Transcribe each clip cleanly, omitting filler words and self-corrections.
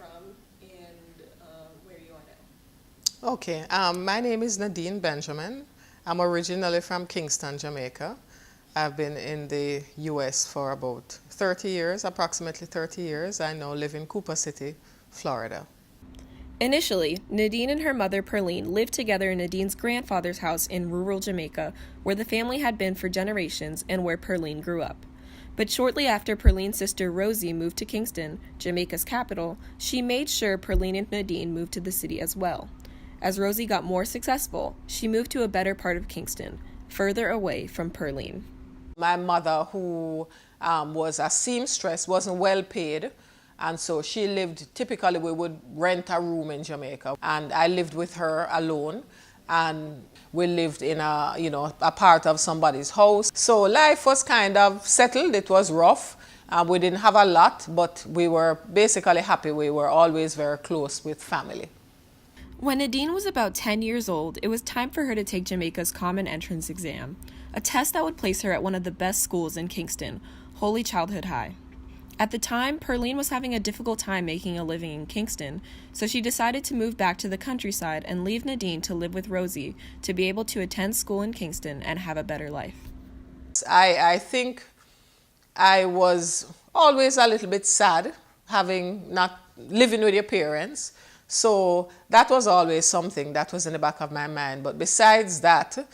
from and where you are now. Okay, my name is Nadine Benjamin. I'm originally from Kingston, Jamaica. I've been in the U.S. for about 30 years, approximately 30 years. I now live in Cooper City, Florida. Initially, Nadine and her mother Perline lived together in Nadine's grandfather's house in rural Jamaica, where the family had been for generations and where Perline grew up. But shortly after Perline's sister Rosie moved to Kingston, Jamaica's capital, she made sure Perline and Nadine moved to the city as well. As Rosie got more successful, she moved to a better part of Kingston, further away from Perline. My mother, who was a seamstress, wasn't well paid. And so she lived, typically we would rent a room in Jamaica. And I lived with her alone. And we lived in a part of somebody's house. So life was kind of settled. It was rough. We didn't have a lot, but we were basically happy. We were always very close with family. When Nadine was about 10 years old, it was time for her to take Jamaica's Common Entrance exam, a test that would place her at one of the best schools in Kingston, Holy Childhood High. At the time, Perline was having a difficult time making a living in Kingston, so she decided to move back to the countryside and leave Nadine to live with Rosie to be able to attend school in Kingston and have a better life. I think I was always a little bit sad having not living with your parents. So that was always something that was in the back of my mind. But besides that,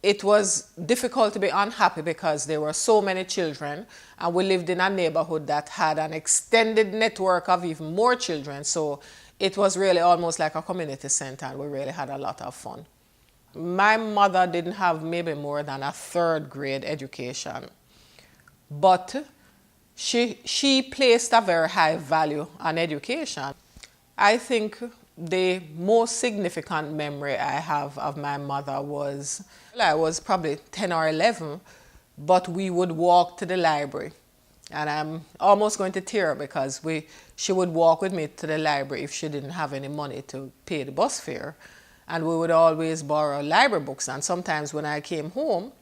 it was difficult to be unhappy because there were so many children and we lived in a neighborhood that had an extended network of even more children. So it was really almost like a community center and we really had a lot of fun. My mother didn't have maybe more than a third grade education, but she placed a very high value on education. I think the most significant memory I have of my mother was, I was probably 10 or 11, but we would walk to the library. And I'm almost going to tear up because she would walk with me to the library if she didn't have any money to pay the bus fare. And we would always borrow library books. And sometimes when I came home,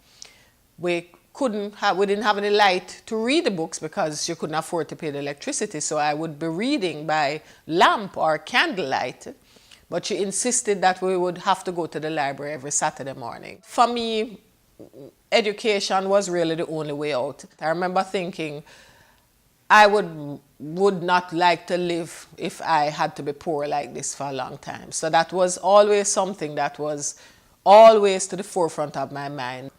we didn't have any light to read the books because she couldn't afford to pay the electricity. So I would be reading by lamp or candlelight. But she insisted that we would have to go to the library every Saturday morning. For me, education was really the only way out. I remember thinking I would not like to live if I had to be poor like this for a long time. So that was always something that was always to the forefront of my mind.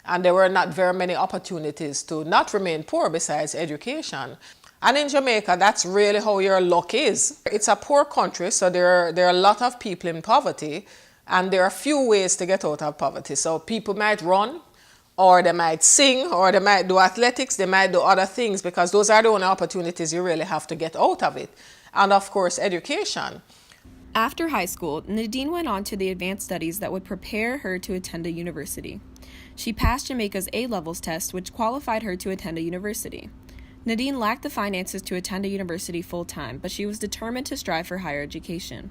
And there were not very many opportunities to not remain poor besides education. And in Jamaica, that's really how your luck is. It's a poor country, so there are a lot of people in poverty, and there are few ways to get out of poverty. So people might run, or they might sing, or they might do athletics, they might do other things, because those are the only opportunities you really have to get out of it. And of course, education. After high school, Nadine went on to the advanced studies that would prepare her to attend a university. She passed Jamaica's A-levels test, which qualified her to attend a university. Nadine lacked the finances to attend a university full-time, but she was determined to strive for higher education.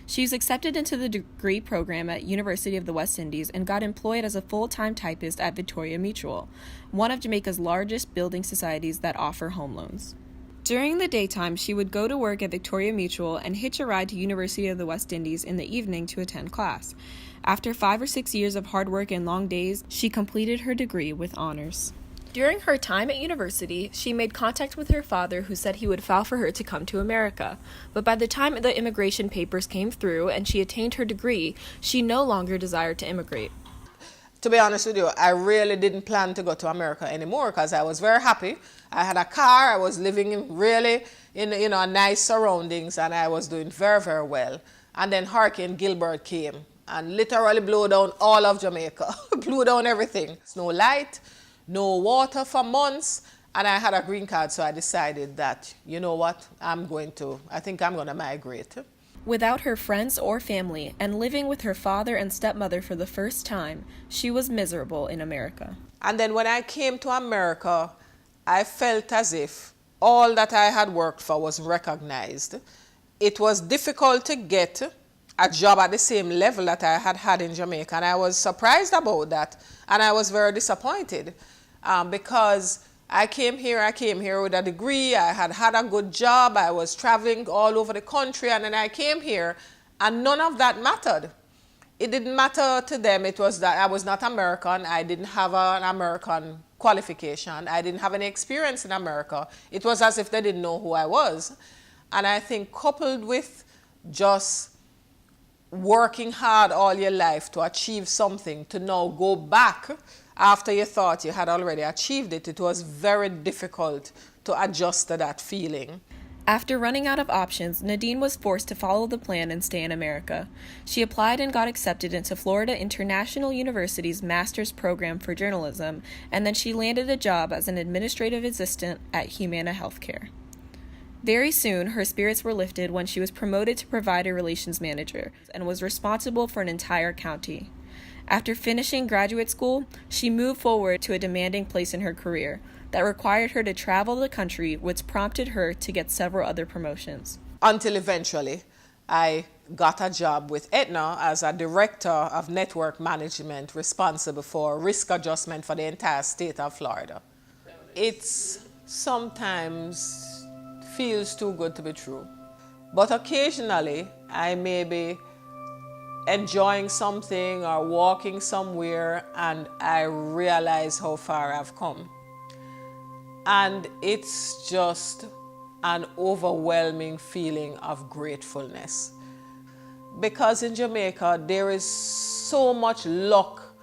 She was accepted into the degree program at University of the West Indies and got employed as a full-time typist at Victoria Mutual, one of Jamaica's largest building societies that offer home loans. During the daytime, she would go to work at Victoria Mutual and hitch a ride to University of the West Indies in the evening to attend class. After 5 or 6 years of hard work and long days, she completed her degree with honors. During her time at university, she made contact with her father, who said he would file for her to come to America. But by the time the immigration papers came through and she attained her degree, she no longer desired to immigrate. To be honest with you, I really didn't plan to go to America anymore because I was very happy. I had a car, I was living in nice surroundings, and I was doing very, very well. And then Hurricane Gilbert came and literally blew down all of Jamaica, blew down everything. No light, no water for months, and I had a green card, so I decided that, you know what, I think I'm going to migrate. Without her friends or family, and living with her father and stepmother for the first time, she was miserable in America. And then when I came to America, I felt as if all that I had worked for was recognized. It was difficult to get a job at the same level that I had had in Jamaica, and I was surprised about that, and I was very disappointed because I came here with a degree, I had a good job, I was traveling all over the country, and then I came here, and none of that mattered. It didn't matter to them. It was that I was not American, I didn't have an American qualification, I didn't have any experience in America. It was as if they didn't know who I was. And I think coupled with just working hard all your life to achieve something, to now go back after you thought you had already achieved it, it was very difficult to adjust to that feeling. After running out of options, Nadine was forced to follow the plan and stay in America. She applied and got accepted into Florida International University's master's program for journalism, and then she landed a job as an administrative assistant at Humana Healthcare. Very soon, her spirits were lifted when she was promoted to provider relations manager and was responsible for an entire county. After finishing graduate school, she moved forward to a demanding place in her career that required her to travel the country, which prompted her to get several other promotions. Until eventually, I got a job with Aetna as a director of network management responsible for risk adjustment for the entire state of Florida. It's sometimes feels too good to be true. But occasionally, I may be enjoying something or walking somewhere and I realize how far I've come. And it's just an overwhelming feeling of gratefulness. Because in Jamaica, there is so much luck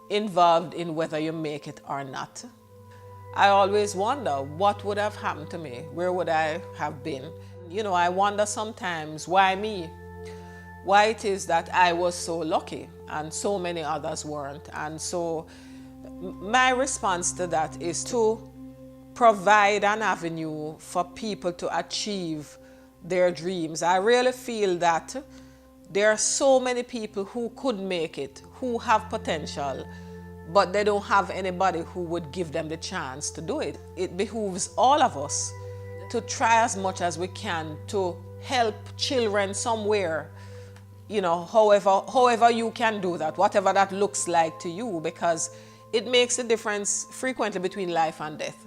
involved in whether you make it or not. I always wonder what would have happened to me, where would I have been? You know, I wonder sometimes why me? Why it is that I was so lucky and so many others weren't. And so my response to that is to provide an avenue for people to achieve their dreams. I really feel that there are so many people who could make it, who have potential, but they don't have anybody who would give them the chance to do it. It behooves all of us to try as much as we can to help children somewhere, you know, however you can do that, whatever that looks like to you, because it makes a difference frequently between life and death.